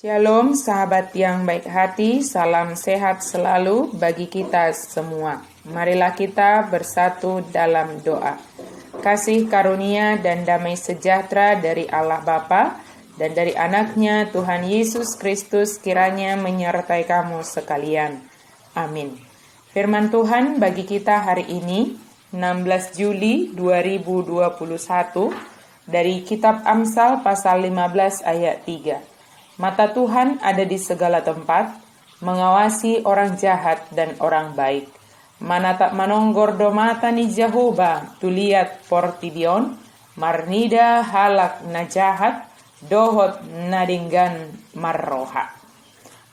Shalom sahabat yang baik hati, salam sehat selalu bagi kita semua. Marilah kita bersatu dalam doa. Kasih karunia dan damai sejahtera dari Allah Bapa dan dari anaknya Tuhan Yesus Kristus kiranya menyertai kamu sekalian. Amin. Firman Tuhan bagi kita hari ini 16 Juli 2021 dari kitab Amsal pasal 15 ayat 3. Mata Tuhan ada di segala tempat, mengawasi orang jahat dan orang baik. Mana tak manonggor domata ni Jehovah, tuliat portidion, marnida halak na jahat, dohot nadinggan marroha.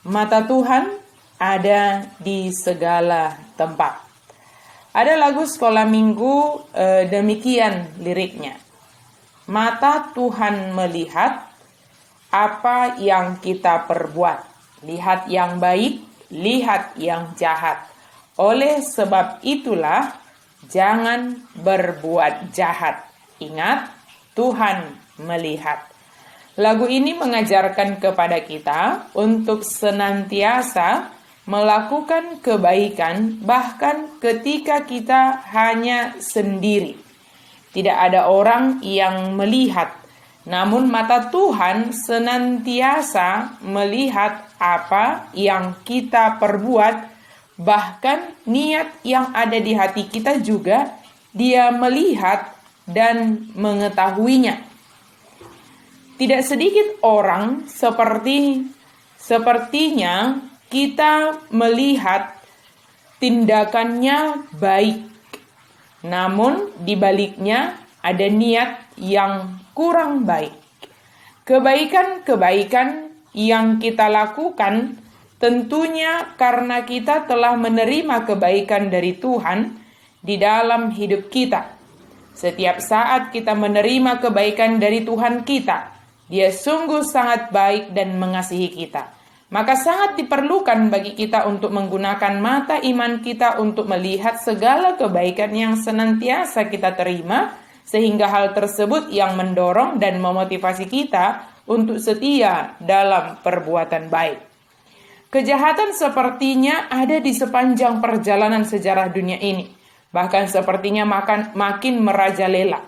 Mata Tuhan ada di segala tempat. Ada lagu sekolah minggu demikian liriknya. Mata Tuhan melihat apa yang kita perbuat, lihat yang baik, lihat yang jahat. Oleh sebab itulah, jangan berbuat jahat. Ingat, Tuhan melihat. Lagu ini mengajarkan kepada kita untuk senantiasa melakukan kebaikan, bahkan ketika kita hanya sendiri. Tidak ada orang yang melihat. Namun mata Tuhan senantiasa melihat apa yang kita perbuat, bahkan niat yang ada di hati kita juga Dia melihat dan mengetahuinya. Tidak sedikit orang sepertinya kita melihat tindakannya baik, namun di baliknya ada niat yang kurang baik. Kebaikan-kebaikan yang kita lakukan tentunya karena kita telah menerima kebaikan dari Tuhan di dalam hidup kita. Setiap saat kita menerima kebaikan dari Tuhan kita, Dia sungguh sangat baik dan mengasihi kita. Maka sangat diperlukan bagi kita untuk menggunakan mata iman kita untuk melihat segala kebaikan yang senantiasa kita terima, sehingga hal tersebut yang mendorong dan memotivasi kita untuk setia dalam perbuatan baik. Kejahatan sepertinya ada di sepanjang perjalanan sejarah dunia ini. Bahkan sepertinya makin merajalela.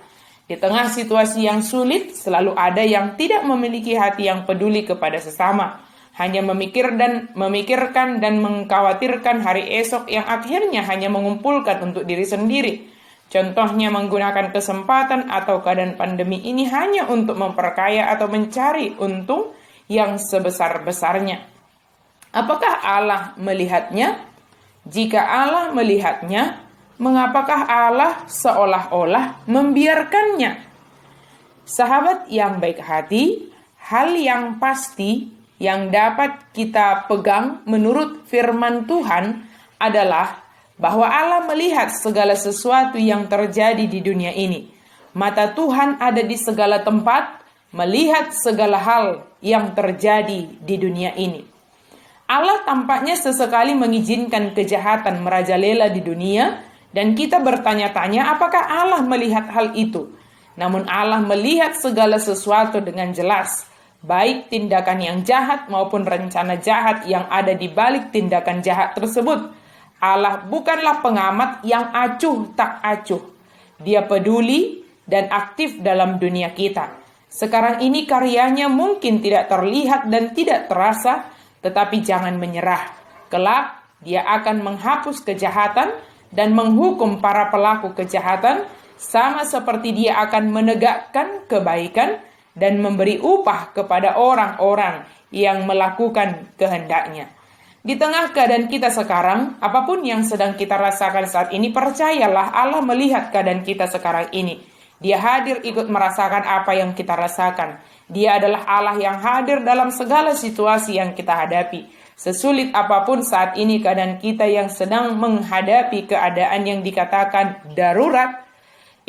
Di tengah situasi yang sulit, selalu ada yang tidak memiliki hati yang peduli kepada sesama. Hanya memikirkan dan mengkhawatirkan hari esok yang akhirnya hanya mengumpulkan untuk diri sendiri. Contohnya menggunakan kesempatan atau keadaan pandemi ini hanya untuk memperkaya atau mencari untung yang sebesar-besarnya. Apakah Allah melihatnya? Jika Allah melihatnya, mengapakah Allah seolah-olah membiarkannya? Sahabat yang baik hati, hal yang pasti yang dapat kita pegang menurut firman Tuhan adalah bahwa Allah melihat segala sesuatu yang terjadi di dunia ini. Mata Tuhan ada di segala tempat, melihat segala hal yang terjadi di dunia ini. Allah tampaknya sesekali mengizinkan kejahatan merajalela di dunia, dan kita bertanya-tanya apakah Allah melihat hal itu. Namun Allah melihat segala sesuatu dengan jelas, baik tindakan yang jahat maupun rencana jahat yang ada di balik tindakan jahat tersebut. Allah bukanlah pengamat yang acuh tak acuh. Dia peduli dan aktif dalam dunia kita. Sekarang ini karyanya mungkin tidak terlihat dan tidak terasa, tetapi jangan menyerah. Kelak Dia akan menghapus kejahatan dan menghukum para pelaku kejahatan, sama seperti Dia akan menegakkan kebaikan dan memberi upah kepada orang-orang yang melakukan kehendak-Nya. Di tengah keadaan kita sekarang, apapun yang sedang kita rasakan saat ini, percayalah Allah melihat keadaan kita sekarang ini. Dia hadir ikut merasakan apa yang kita rasakan. Dia adalah Allah yang hadir dalam segala situasi yang kita hadapi. Sesulit apapun saat ini keadaan kita yang sedang menghadapi keadaan yang dikatakan darurat,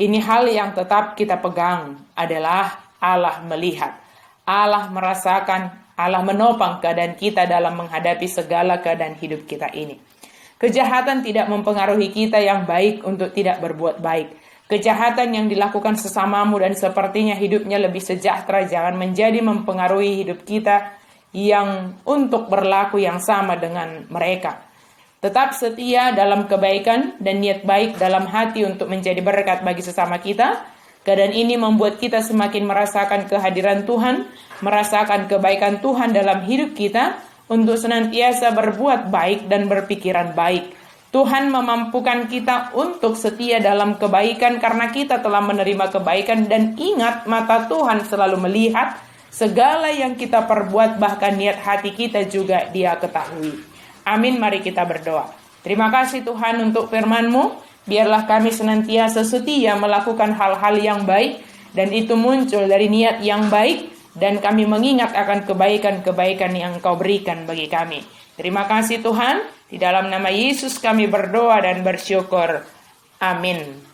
ini hal yang tetap kita pegang adalah Allah melihat. Allah merasakan, Allah menopang keadaan kita dalam menghadapi segala keadaan hidup kita ini. Kejahatan tidak mempengaruhi kita yang baik untuk tidak berbuat baik. Kejahatan yang dilakukan sesamamu dan sepertinya hidupnya lebih sejahtera jangan menjadi mempengaruhi hidup kita yang untuk berlaku yang sama dengan mereka. Tetap setia dalam kebaikan dan niat baik dalam hati untuk menjadi berkat bagi sesama kita. Keadaan ini membuat kita semakin merasakan kehadiran Tuhan, merasakan kebaikan Tuhan dalam hidup kita untuk senantiasa berbuat baik dan berpikiran baik. Tuhan memampukan kita untuk setia dalam kebaikan karena kita telah menerima kebaikan, dan ingat, mata Tuhan selalu melihat segala yang kita perbuat, bahkan niat hati kita juga Dia ketahui. Amin, mari kita berdoa. Terima kasih Tuhan untuk firman-Mu. Biarlah kami senantiasa setia melakukan hal-hal yang baik, dan itu muncul dari niat yang baik, dan kami mengingat akan kebaikan-kebaikan yang Engkau berikan bagi kami. Terima kasih Tuhan. Di dalam nama Yesus kami berdoa dan bersyukur. Amin.